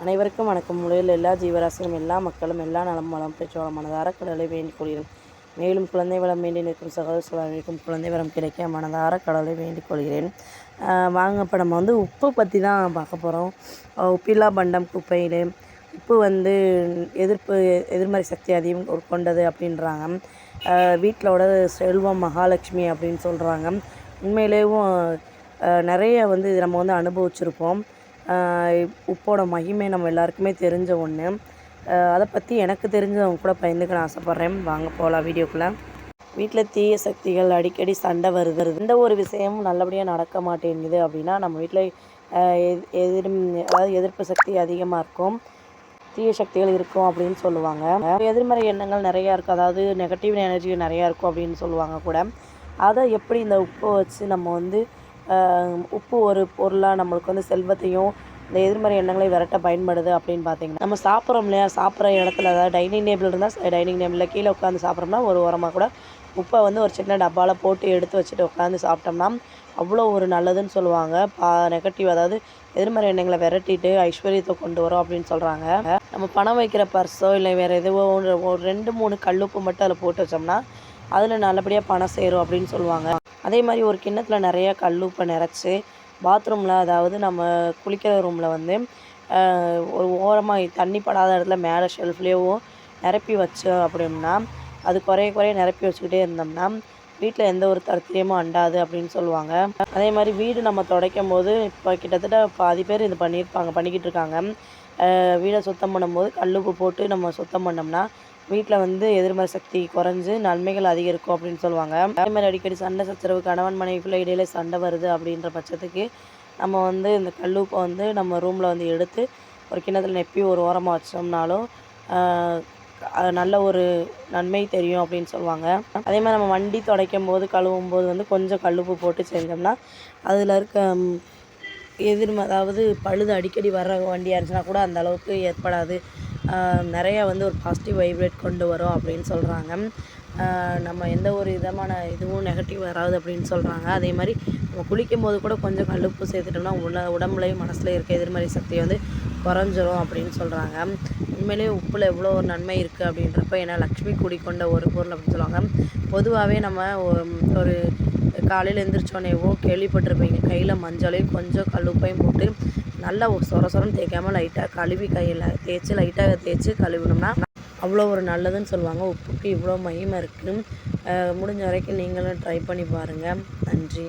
அனைவருக்கும் வணக்கம். முறையில் எல்லா ஜீவராசிகளும் எல்லா மக்களும் எல்லா நலம் வளம் பெற்றோர மனதார கடவுளை வேண்டிக் கொள்கிறேன். மேலும் குழந்தை வளம் வேண்டி நிற்கும் சகோதர சகோதரிக்கும் குழந்தை வளம் கிடைக்க மனதார கடவுளை வேண்டிக் கொள்கிறேன். வாங்க, இப்போ நம்ம உப்பு பற்றி தான் பார்க்க போகிறோம். உப்பில்லா பண்டம் குப்பையில் உப்பு எதிர்மறை சக்தி அதிகம் கொண்டது அப்படின்றாங்க. வீட்டிலோட செல்வம் மகாலட்சுமி அப்படின்னு சொல்கிறாங்க. உண்மையிலேயும் நிறைய இது நம்ம அனுபவிச்சிருப்போம். உப்போட மகிமை நம்ம எல்லாருக்குமே தெரிஞ்ச ஒன்று. அதை பற்றி எனக்கு தெரிஞ்சவங்க கூட பகிர்ந்துக்க நான் ஆசைப்பட்றேன். வாங்க போகலாம் வீடியோக்குள்ளே. வீட்டில் தீய சக்திகள் அடிக்கடி சண்டை வருது, எந்த ஒரு விஷயமும் நல்லபடியாக நடக்க மாட்டேங்குது அப்படின்னா நம்ம வீட்டில் எதிர்ப்பு சக்தி அதிகமாக இருக்கும், தீய சக்திகள் இருக்கும் அப்படின்னு சொல்லுவாங்க. எதிர்மறை எண்ணங்கள் நிறையா இருக்குது, அதாவது நெகட்டிவ் எனர்ஜி நிறையா இருக்கும் அப்படின்னு சொல்லுவாங்க கூட. அதை எப்படி இந்த உப்பை வச்சு நம்ம உப்பு ஒரு பொருளாக நம்மளுக்கு செல்வத்தையும் இந்த எதிர்மறை எண்ணங்களை விரட்ட பயன்படுது அப்படின்னு பார்த்தீங்கன்னா, நம்ம சாப்பிட்றோம் இல்லையா, சாப்பிட்ற இடத்துல அதாவது டைனிங் டேபிள் இருந்தால் டைனிங் டேபிளில் கீழே உட்காந்து சாப்பிட்றோம்னா ஒரு ஓரமாக கூட உப்பை ஒரு சின்ன டப்பாவில் போட்டு எடுத்து வச்சுட்டு உட்காந்து சாப்பிட்டோம்னா அவ்வளோ ஒரு நல்லதுன்னு சொல்லுவாங்க. நெகட்டிவ் அதாவது எதிர்மறை எண்ணங்களை விரட்டிட்டு ஐஸ்வர்யத்தை கொண்டு வரும் அப்படின்னு சொல்கிறாங்க. நம்ம பணம் வைக்கிற பர்ஸோ இல்லை வேறு எதுவோ ஒரு 2-3 கல்லுப்பு மட்டும் அதில் போட்டு வச்சோம்னா அதில் நல்லபடியாக பணம் சேரும் அப்படின்னு சொல்லுவாங்க. அதே மாதிரி ஒரு கிண்ணத்தில் நிறைய கல்லுப்பை நிறச்சி பாத்ரூமில், அதாவது நம்ம குளிக்கிற ரூமில் ஒரு ஓரமாக தண்ணி படாத இடத்துல மேலே ஷெல்ஃப்லேயோ நிரப்பி வச்சோம் அப்படின்னா அது குறைய நிரப்பி வச்சுக்கிட்டே இருந்தோம்னா வீட்டில் எந்த ஒரு தரத்திலையும் அண்டாது அப்படின்னு சொல்லுவாங்க. அதே மாதிரி வீடு நம்ம துடைக்கும் போது இப்போ கிட்டத்தட்ட பாதி பேர் இது பண்ணிக்கிட்டு இருக்காங்க. வீடை சுத்தம் பண்ணும்போது கல்லுப்பு போட்டு நம்ம சுத்தம் பண்ணோம்னா வீட்டில் எதிர்மறை சக்தி குறைஞ்சு நன்மைகள் அதிகரிக்கும் அப்படின்னு சொல்லுவாங்க. அதே மாதிரி அடிக்கடி சண்டை சச்சரவு, கணவன் மனைவிக்குள்ளே இடையில சண்டை வருது அப்படின்ற பட்சத்துக்கு நம்ம இந்த கல்லுப்பை நம்ம ரூமில் எடுத்து ஒரு கிண்ணத்தில் நெப்பி ஒரு ஓரமாக வச்சோம்னாலும் நல்ல ஒரு நன்மை தெரியும் அப்படின்னு சொல்லுவாங்க. அதே மாதிரி நம்ம வண்டி துடைக்கும் போது கழுவும் போது கொஞ்சம் கல்லுப்பு போட்டு செஞ்சோம்னா அதில் இருக்க அதாவது பழுது அடிக்கடி வர்ற வண்டியாக இருந்துச்சுன்னா கூட அந்த அளவுக்கு ஏற்படாது, நிறையா ஒரு பாசிட்டிவ் வைப்ரேட் கொண்டு வரும் அப்படின்னு சொல்கிறாங்க. நம்ம எந்த ஒரு விதமான இதுவும் நெகட்டிவ் வராது அப்படின்னு சொல்கிறாங்க. அதே மாதிரி நம்ம குளிக்கும் போது கூட கொஞ்சம் கல்லுப்பு சேர்த்துட்டோம்னா உடம்புலையும் மனசில் இருக்க எதிர்மறை சக்தி குறைஞ்சிரும் அப்படின்னு சொல்கிறாங்க. உண்மையிலேயே உப்பில் எவ்வளோ ஒரு நன்மை இருக்குது அப்படின்றப்ப, ஏன்னா லக்ஷ்மி குடிக்கொண்ட ஒரு பொருள் அப்படின்னு சொல்லுவாங்க. பொதுவாகவே நம்ம ஒரு காலையில் எழுந்திரிச்சோன்னேவும் கேள்விப்பட்டிருப்பீங்க, கையில் மஞ்சளையும் கொஞ்சம் கல்லுப்பையும் போட்டு நல்லா சொரன்னு தேய்க்காமல் லைட்டாக கழுவி கையில் லைட்டாக தேய்ச்சி கழுவினோம்னா அவ்வளோ ஒரு நல்லதுன்னு சொல்லுவாங்க. உப்புக்கு இவ்வளோ மகிமை இருக்குது. முடிஞ்ச வரைக்கும் நீங்களும் ட்ரை பண்ணி பாருங்கள். நன்றி.